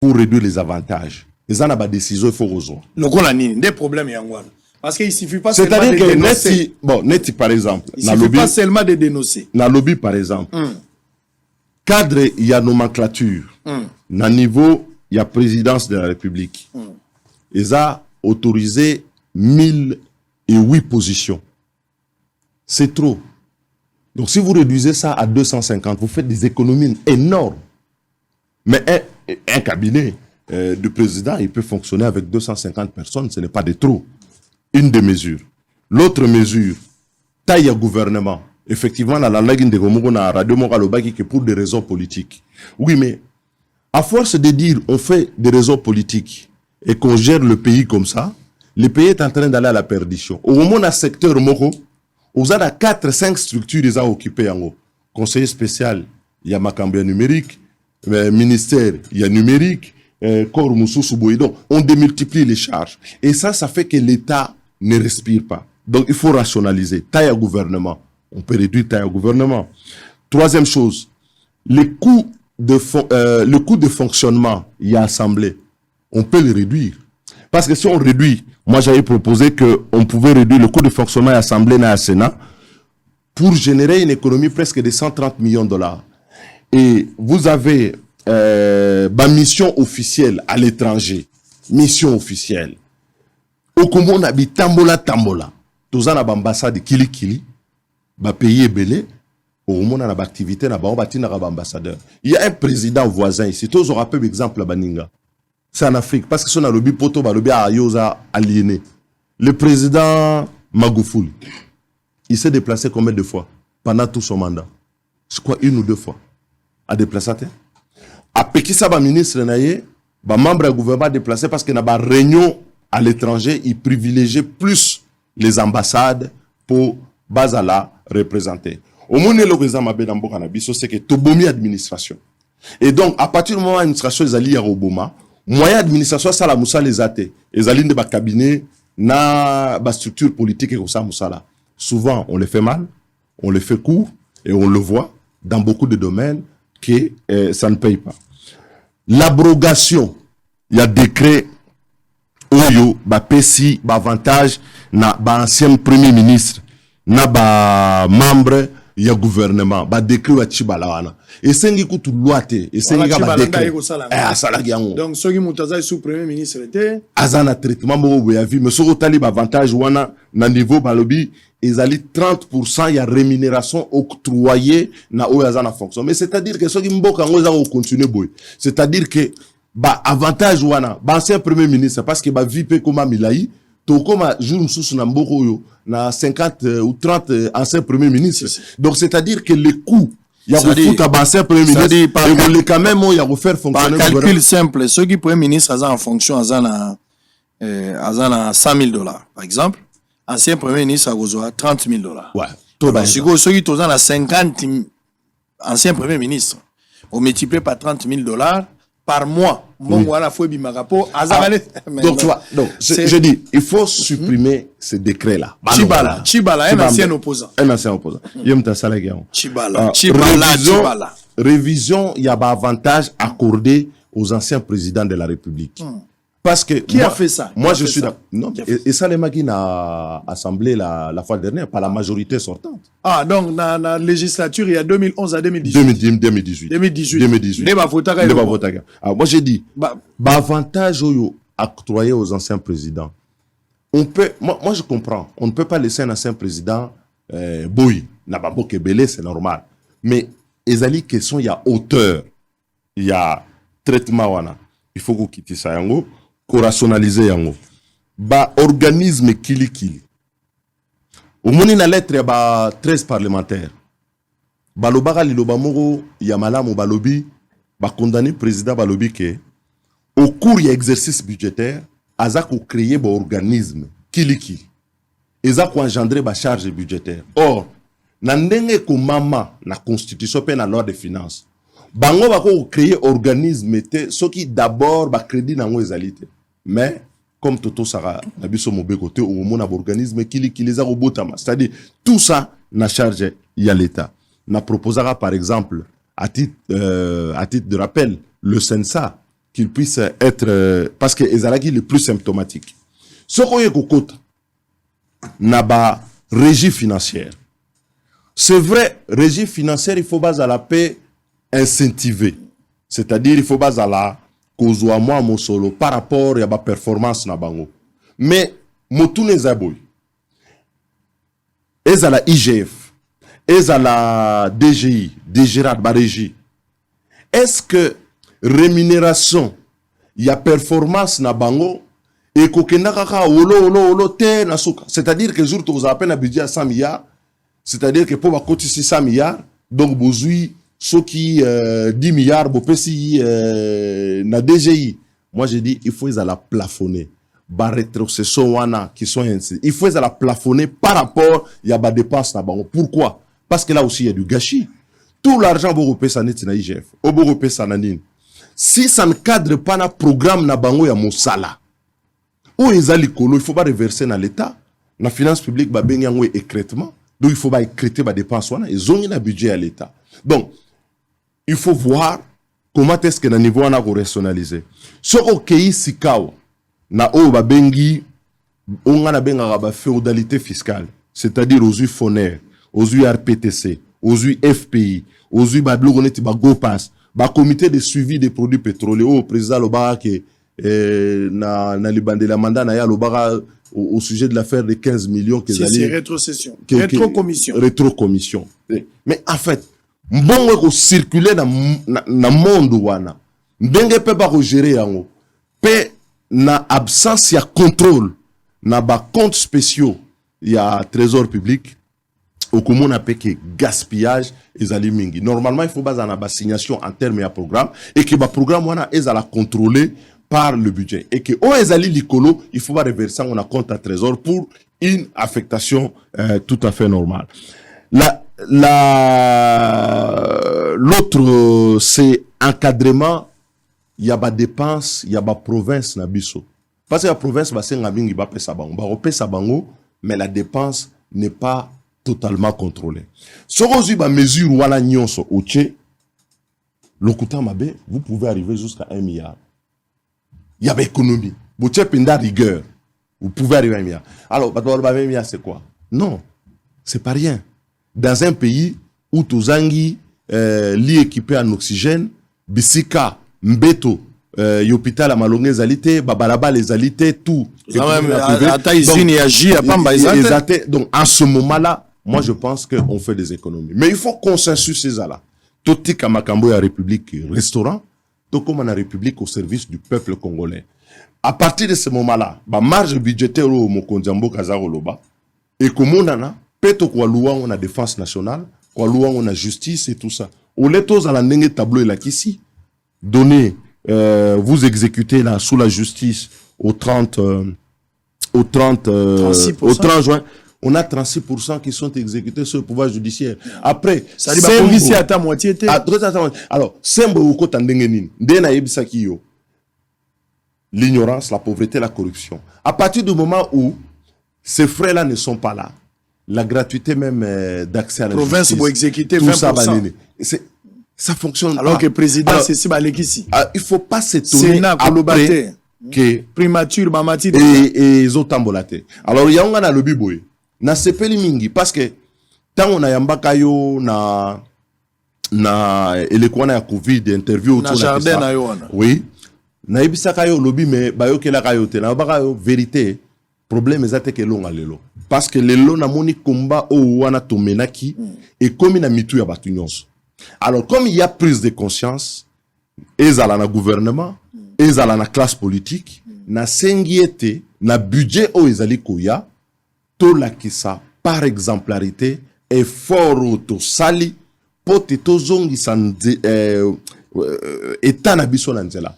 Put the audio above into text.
pour réduire les avantages. Ils en ont des décisions, il faut rejoindre. Donc on a des problèmes. Parce qu'il ne suffit pas seulement de dénoncer. Bon, Neti par exemple. Il ne suffit pas seulement de dénoncer. Dans le lobby par exemple. Cadre, il y a nomenclature. Dans le niveau, il y a présidence de la République. Ils ont autorisé 1008 positions. C'est trop. Donc si vous réduisez ça à 250, vous faites des économies énormes. Mais un cabinet de président, il peut fonctionner avec 250 personnes, ce n'est pas de trop. Une des mesures. L'autre mesure, taille à gouvernement. Effectivement, la langue de Gomogo na radio Mokalobaki que pour des raisons politiques. Oui, mais à force de dire on fait des raisons politiques et qu'on gère le pays comme ça, le pays est en train d'aller à la perdition. Au moment dans le secteur Moko, on a 4-5 structures déjà occupées en haut. Conseiller spécial, il y a Makambia numérique, ministère, il y a numérique, corps Moussou Souboui. Donc, on démultiplie les charges. Et ça fait que l'État ne respire pas. Donc, il faut rationaliser. Taille à gouvernement. On peut réduire taille à gouvernement. Troisième chose, le coût de fonctionnement, il y a assemblée. On peut le réduire. Parce que si on réduit, moi j'avais proposé qu'on pouvait réduire le coût de fonctionnement à l'Assemblée et à Sénat pour générer une économie presque de 130 millions de dollars. Et vous avez ma mission officielle à l'étranger. Mission officielle. Au Congo, on habite Tambola. Tous en ambassade de Kili. Ba pays belé. Au moins, on a activité ambassadeur. Il y a un président voisin ici. Tous on rappelle l'exemple à Baninga. C'est en Afrique. Parce que son lobby poto, lobby a aliéné. Le président Magoufouli, il s'est déplacé combien de fois pendant tout son mandat? Je crois 1 ou 2 fois. A déplacé. A Pekissa, ministre, membre du gouvernement déplacé parce qu'il y a une réunion à l'étranger, il privilégie plus les ambassades pour Bazala représenter. Au moment où le président Mabé Dambo Kanabiso, c'est que Tobomi administration. Et donc, à partir du moment où l'administration est allée à Obama, moyen d'administration, ça la moussa les athées. Les alliés de cabinet, na structure politique et comme ça, moussa là. Souvent, on les fait mal, on les fait court, et on le voit dans beaucoup de domaines que ça ne paye pas. L'abrogation, il y a décret Oyo, PSI, avantage, na ancien premier ministre, na membre, il y a gouvernement, décret wa Chibalawana. Et c'est un coup loi et c'est un décret. Donc, ceux qui sont sous premier ministre était. Azana traitement, mais ce talib avantage, wana, na niveau balobi, ils allaient 30%, il y a rémunération octroyée na Oyazana fonction. Mais c'est-à-dire que ceux qui m'boka, on continue boy. C'est-à-dire que, avantage wana, ancien premier ministre, parce que VIP comme Milaï, to comme jour sous na mboko yo, na 50 ou 30 anciens premiers ministres. Donc, c'est-à-dire que les coûts, il y a beaucoup d'anciens premiers ministres, et on quand même, il y a refaire fonctionner. Par calcul simple, ceux qui premiers ministres, en fonction, à 100 000 $, par exemple, ancien premier ministre, à 30 000 $. Ouais. Ceux qui sont à 50 anciens premiers ministres, on multiplie par 30 000 $ par mois. Bon, voilà, faut donc, tu vois, je dis, il faut supprimer ce décret-là. Chibala, un ancien opposant. Chibala. Révision, il y a un avantage accordé aux anciens présidents de la République. Parce que qui a fait ça? Moi, je suis d'accord. Non, et ça, les Magui n'a assemblé la fois dernière par la majorité sortante. Ah, donc, dans la législature, il y a 2011 à 2018. 2018. Alors, moi, j'ai dit, avantage octroyé aux anciens présidents. On peut, moi, je comprends. On ne peut pas laisser un ancien président, boy, Nababo Kebele, c'est normal. Mais, les alliés qui sont, il y a hauteur, il y a traitement, wana. Il faut qu'on quitte ça, yango. Qu'on rationalise yango. Organisme kili. Au moins na lettre ya 13 parlementaires. Balobaka liloba moko ya malamu balobi condamné président balobi ke au cours ya exercice budgétaire aza ko créer organisme kili. Eza ko engendrer charge budgétaire. Or na ndenge ko mama na constitution pe na loi de finances. Bango bako créer organisme te soki d'abord crédit nango ezalité. Mais comme Toto Sara, Nabiso Mobé côté au moment où organisme qui les a robotama, c'est-à-dire tout ça n'a charge il y a l'État. N'a proposera par exemple à titre de rappel le CENSA qu'il puisse être parce que ezalaki le plus symptomatique. Ce qu'on est kokota n'a pas régie financière. C'est vrai, régie financière, il faut base à la paix incentiver. C'est-à-dire il faut base à la kozwa moi mon solo par rapport à la performance na bango. Mais motune zaboy. Ez à la IGF, ez à la DGI, DGRAT, ba régie. Est-ce que rémunération, il y a performance na bango et kokenda kaka olo te na soka. C'est-à-dire que jour tu as peine un budget à 100 milliards, c'est-à-dire que pour coûter 600 milliards, donc bozui ceux qui 10 milliards bopesi na DGI. Moi je dis il faut les la plafonner. Ba rétrocession wana qui sont ainsi. Il faut les la plafonner par rapport il y a ba dépenses na bango. Pourquoi? Parce que là aussi il y a du gâchis. Tout l'argent européen ça n'est na IGF, au européen ça nanine. Si ça ne cadre pas na programme na bango ya mosala. Ou ezali kolo, il faut pas reverser dans l'état. La finance publique ba bengi yango écrètement. Donc il faut pas écréter ba dépenses wana, ils ont un budget à l'état. Donc il faut voir comment est-ce que na niveau on a rationaliser. Ce OK sikawa na o ba bengi on a benga ba féodalité fiscale, c'est-à-dire aux UFONER, aux URPTC, aux UFPI, aux UBABLOGONETI ba GOPAS, ba comité de suivi des produits pétroliers au président Lobara qui na libandé la mandat na ya Lobara au sujet de l'affaire de 15 millions que c'est rétrocession, rétrocommission. Rétrocommission. Mais en fait, mbongo ko circuler na monde wana. Ndenge pe ba ko gérer yango. Pe na absence ya contrôle na ba compte spéciaux ya trésor public. Au commun appelle que gaspillage ezali mingi. Normalement, il faut baser en assignation en termes de programme et que le programme wana est à la contrôler par le budget. Et que au ezali likolo, il faut pas reverser on a compte à trésor pour une affectation tout à fait normale. L'autre, c'est encadrement. Il y a des dépenses, il y a des provinces na biso. Parce que la province va senga mingi ba pesa bango, ba pesa bango, mais la dépense n'est pas totalement contrôlée. Si vous avez une mesure ou la nyonso oche, l'okuta mabe, vous pouvez arriver jusqu'à 1 milliard. Il y a l'économie. Vous avez une rigueur. Vous pouvez arriver à 1 milliard. Alors, 1 milliard, c'est quoi? Non, c'est pas rien. Dans un pays où Tozangi lit équipé en oxygène, Bisika, Mbeto, l'hôpital à Malongé Zalité, Babalaba les Zalité, tout. Donc, en ce moment-là, moi je pense qu'on fait des économies. Mais il faut consensus ces là. Tout est comme la République restaurant, tout comme la République au service du peuple congolais. À partir de ce moment-là, la marge budgétaire au Mokondiambo Kazaroloba, et comme on a, peut-être qu'on a défense nationale, qu'on a justice et tout ça. Au lettos à la tableau et la kissi, donner, vous exécutez là sous la justice au 30 juin. On a 36% qui sont exécutés sur le pouvoir judiciaire. Après, ça dit la police à ta moitié. Alors, l'ignorance, la pauvreté, la corruption. À partir du moment où ces frais-là ne sont pas là, la gratuité même d'accès à la province justice, pour exécuter tout 20%. Ça fonctionne alors pas. Que le président, c'est si ici. Il ne faut pas s'étonner après que primature, mamati et zotambolate. Alors, il y a un lobby boy. Na sepeli mingi parce que tant on a yambaka yo na elekwana ya covid interview autour na jardin na yo wana. Oui. Na ibisaka yo lobby mais bayo kela ka yo te na baka yo vérité problème ezate ke longa lelo parce que lelo na moni komba o wana tomenaki et comme na mitu ya batu nyonso. Alors comme il y a prise de conscience ezala na gouvernement ezala na classe politique na sengiete na budget o ezali koya to la kisa par exemplarité effort to sali pote to zongi san état na biso na nzela